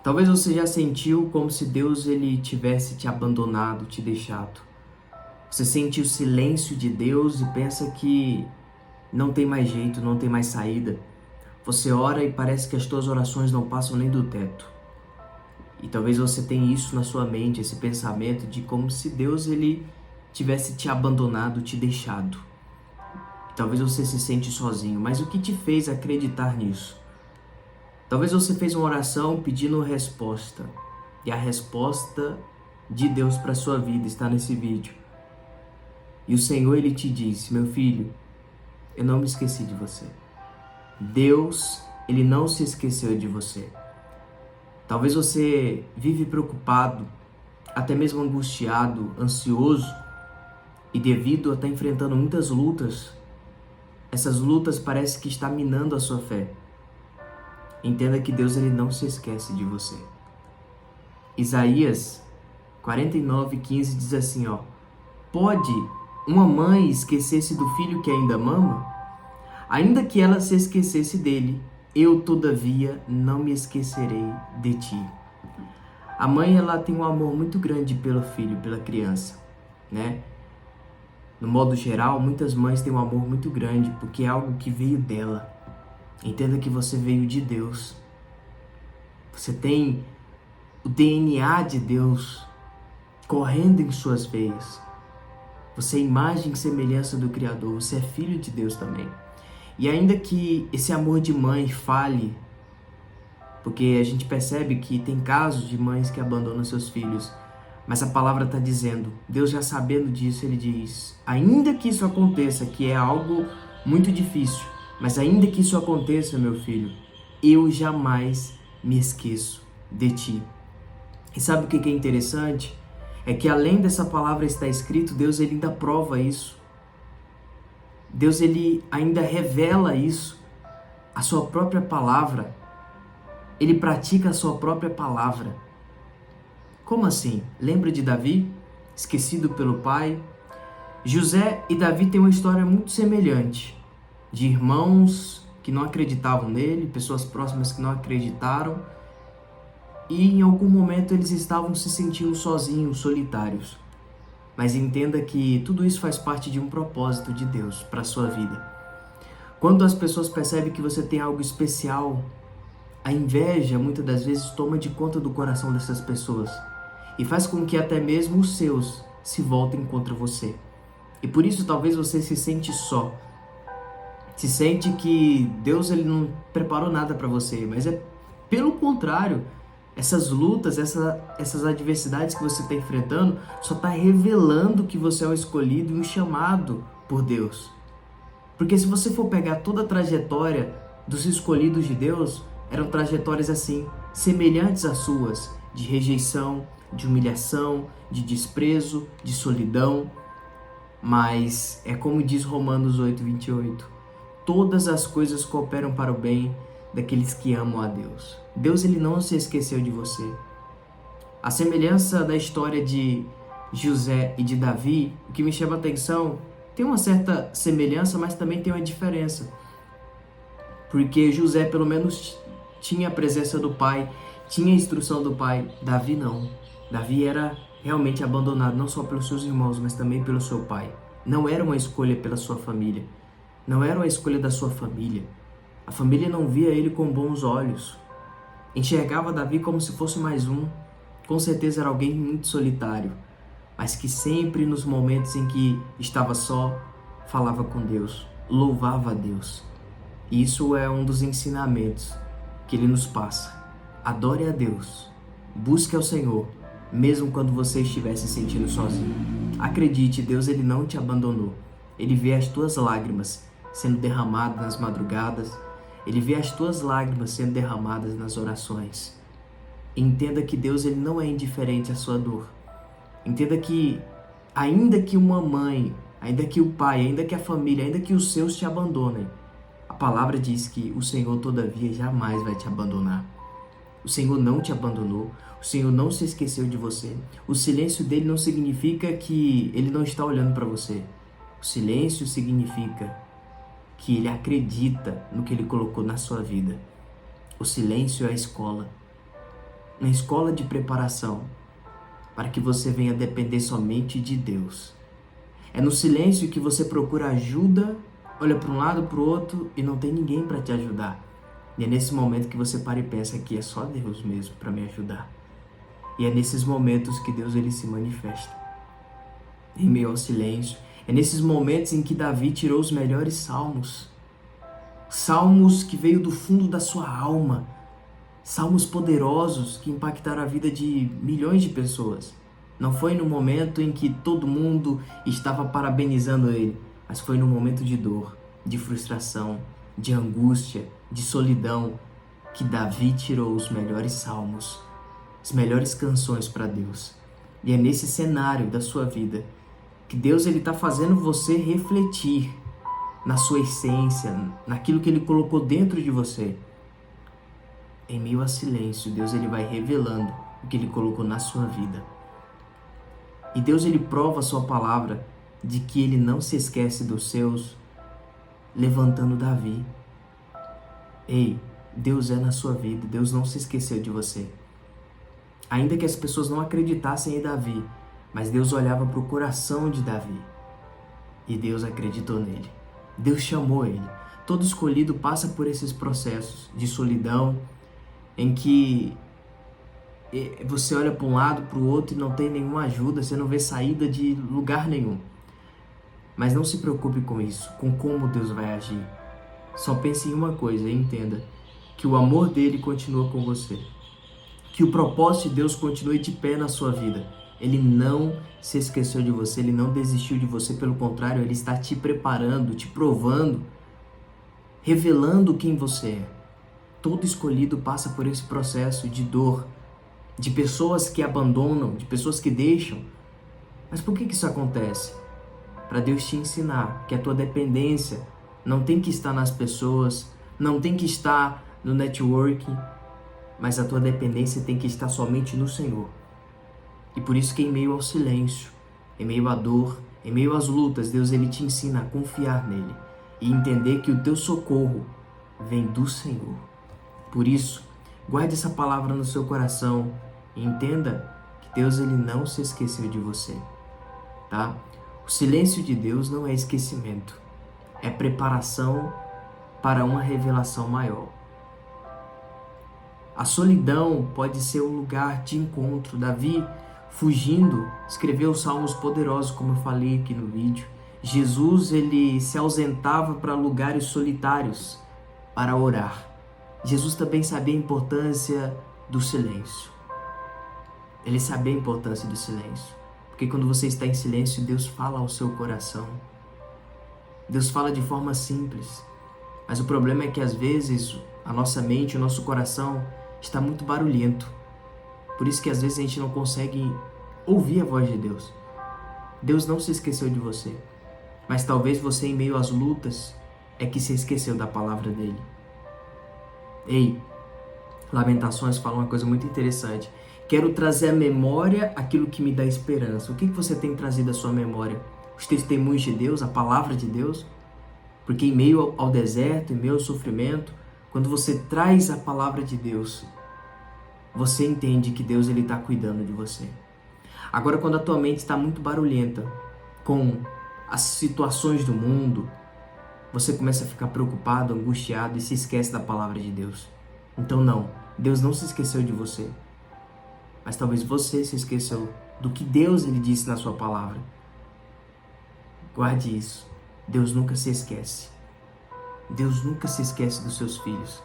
Talvez você já sentiu como se Deus ele tivesse te abandonado, te deixado. Você sente o silêncio de Deus e pensa que não tem mais jeito, não tem mais saída. Você ora e parece que as tuas orações não passam nem do teto. E talvez você tenha isso na sua mente, esse pensamento de como se Deus ele tivesse te abandonado, te deixado. Talvez você se sente sozinho, mas o que te fez acreditar nisso? Talvez você fez uma oração pedindo resposta. E a resposta de Deus para a sua vida está nesse vídeo. E o Senhor ele te disse: meu filho, eu não me esqueci de você. Deus, ele não se esqueceu de você. Talvez você vive preocupado, até mesmo angustiado, ansioso, e devido a estar enfrentando muitas lutas, essas lutas parecem que está minando a sua fé. Entenda que Deus ele não se esquece de você. Isaías 49:15 diz assim, pode uma mãe esquecer-se do filho que ainda mama? Ainda que ela se esquecesse dele, eu todavia não me esquecerei de ti. A mãe ela tem um amor muito grande pelo filho, pela criança, né? No modo geral, muitas mães têm um amor muito grande porque é algo que veio dela. Entenda que você veio de Deus. Você tem o DNA de Deus correndo em suas veias. Você é imagem e semelhança do Criador. Você é filho de Deus também. E ainda que esse amor de mãe fale, porque a gente percebe que tem casos de mães que abandonam seus filhos, mas a palavra está dizendo, Deus já sabendo disso, ele diz, ainda que isso aconteça, que é algo muito difícil, mas ainda que isso aconteça, meu filho, eu jamais me esqueço de ti. E sabe o que é interessante? É que além dessa palavra estar escrito, Deus ele ainda prova isso. Deus ele ainda revela isso, a sua própria palavra. Ele pratica a sua própria palavra. Como assim? Lembra de Davi, esquecido pelo pai? José e Davi têm uma história muito semelhante, de irmãos que não acreditavam nele, pessoas próximas que não acreditaram, e em algum momento eles estavam se sentindo sozinhos, solitários. Mas entenda que tudo isso faz parte de um propósito de Deus para a sua vida. Quando as pessoas percebem que você tem algo especial, a inveja muitas das vezes toma de conta do coração dessas pessoas e faz com que até mesmo os seus se voltem contra você. E por isso talvez você se sente só. Se sente que Deus ele não preparou nada para você, mas é pelo contrário. Essas lutas, essas adversidades que você está enfrentando só está revelando que você é um escolhido e um chamado por Deus. Porque se você for pegar toda a trajetória dos escolhidos de Deus, eram trajetórias assim, semelhantes às suas, de rejeição, de humilhação, de desprezo, de solidão. Mas é como diz Romanos 8:28, todas as coisas cooperam para o bem daqueles que amam a Deus. Deus ele não se esqueceu de você. A semelhança da história de José e de Davi, o que me chama a atenção, tem uma certa semelhança, mas também tem uma diferença. Porque José pelo menos tinha a presença do pai, tinha a instrução do pai. Davi não. Davi era realmente abandonado, não só pelos seus irmãos, mas também pelo seu pai. Não era uma escolha pela sua família. Não era uma escolha da sua família. A família não via ele com bons olhos. Enxergava Davi como se fosse mais um. Com certeza era alguém muito solitário, mas que sempre nos momentos em que estava só, falava com Deus, louvava a Deus. E isso é um dos ensinamentos que ele nos passa. Adore a Deus, busque ao Senhor, mesmo quando você estiver se sentindo sozinho. Acredite, Deus ele não te abandonou. Ele vê as tuas lágrimas sendo derramadas nas madrugadas. Ele vê as tuas lágrimas sendo derramadas nas orações. Entenda que Deus ele não é indiferente à sua dor. Entenda que ainda que uma mãe, ainda que o pai, ainda que a família, ainda que os seus te abandonem, a palavra diz que o Senhor todavia jamais vai te abandonar. O Senhor não te abandonou, o Senhor não se esqueceu de você. O silêncio dele não significa que ele não está olhando para você. O silêncio significa que ele acredita no que ele colocou na sua vida. O silêncio é a escola. uma escola de preparação para que você venha depender somente de Deus. É no silêncio que você procura ajuda, olha para um lado, para o outro e não tem ninguém para te ajudar. E é nesse momento que você para e pensa que é só Deus mesmo para me ajudar. E é nesses momentos que Deus ele se manifesta. Em meio ao silêncio. É nesses momentos em que Davi tirou os melhores salmos. Salmos que veio do fundo da sua alma. Salmos poderosos que impactaram a vida de milhões de pessoas. Não foi no momento em que todo mundo estava parabenizando ele, mas foi no momento de dor, de frustração, de angústia, de solidão, que Davi tirou os melhores salmos, as melhores canções para Deus. E é nesse cenário da sua vida que Deus está fazendo você refletir na sua essência, naquilo que Ele colocou dentro de você. Em meio a silêncio, Deus ele vai revelando o que Ele colocou na sua vida. E Deus ele prova a sua palavra de que Ele não se esquece dos seus, levantando Davi. Ei, Deus é na sua vida, Deus não se esqueceu de você. Ainda que as pessoas não acreditassem em Davi, mas Deus olhava para o coração de Davi e Deus acreditou nele. Deus chamou ele. Todo escolhido passa por esses processos de solidão, em que você olha para um lado, para o outro e não tem nenhuma ajuda, você não vê saída de lugar nenhum. Mas não se preocupe com isso, com como Deus vai agir. Só pense em uma coisa e entenda que o amor dele continua com você. Que o propósito de Deus continue de pé na sua vida. Ele não se esqueceu de você, Ele não desistiu de você, pelo contrário, Ele está te preparando, te provando, revelando quem você é. Todo escolhido passa por esse processo de dor, de pessoas que abandonam, de pessoas que deixam. Mas por que isso acontece? Para Deus te ensinar que a tua dependência não tem que estar nas pessoas, não tem que estar no networking, mas a tua dependência tem que estar somente no Senhor. E por isso que em meio ao silêncio, em meio à dor, em meio às lutas, Deus ele te ensina a confiar nele e entender que o teu socorro vem do Senhor. Por isso, guarde essa palavra no seu coração e entenda que Deus ele não se esqueceu de você, tá? O silêncio de Deus não é esquecimento, é preparação para uma revelação maior. A solidão pode ser um lugar de encontro. Davi, fugindo, escreveu salmos poderosos, como eu falei aqui no vídeo. Jesus, ele se ausentava para lugares solitários para orar. Jesus também sabia a importância do silêncio. Ele sabia a importância do silêncio. Porque quando você está em silêncio, Deus fala ao seu coração. Deus fala de forma simples. Mas o problema é que às vezes a nossa mente, o nosso coração está muito barulhento. Por isso que às vezes a gente não consegue ouvir a voz de Deus. Deus não se esqueceu de você. Mas talvez você, em meio às lutas, é que se esqueceu da palavra dele. Ei, Lamentações fala uma coisa muito interessante. Quero trazer à memória aquilo que me dá esperança. O que você tem trazido à sua memória? Os testemunhos de Deus, a palavra de Deus? Porque em meio ao deserto, em meio ao sofrimento, quando você traz a palavra de Deus, você entende que Deus está cuidando de você. Agora, quando a tua mente está muito barulhenta com as situações do mundo, você começa a ficar preocupado, angustiado e se esquece da palavra de Deus. Então não, Deus não se esqueceu de você. Mas talvez você se esqueceu do que Deus ele disse na sua palavra. Guarde isso. Deus nunca se esquece. Deus nunca se esquece dos seus filhos.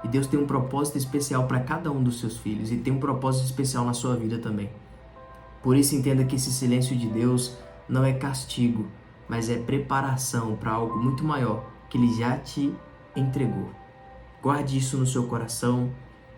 E Deus tem um propósito especial para cada um dos seus filhos. E tem um propósito especial na sua vida também. Por isso entenda que esse silêncio de Deus não é castigo, mas é preparação para algo muito maior que Ele já te entregou. Guarde isso no seu coração.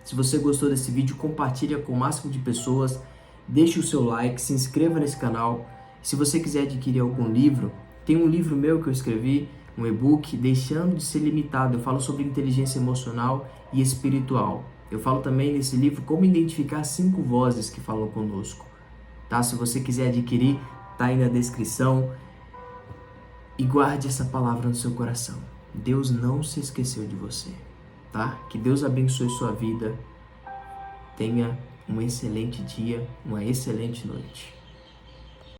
Se você gostou desse vídeo, compartilha com o máximo de pessoas. Deixe o seu like, se inscreva nesse canal. Se você quiser adquirir algum livro, tem um livro meu que eu escrevi, um e-book, Deixando de Ser Limitado. Eu falo sobre inteligência emocional e espiritual. Eu falo também nesse livro como identificar 5 vozes que falam conosco. Tá? Se você quiser adquirir, tá aí na descrição. E guarde essa palavra no seu coração. Deus não se esqueceu de você. Tá? Que Deus abençoe sua vida. Tenha um excelente dia, uma excelente noite.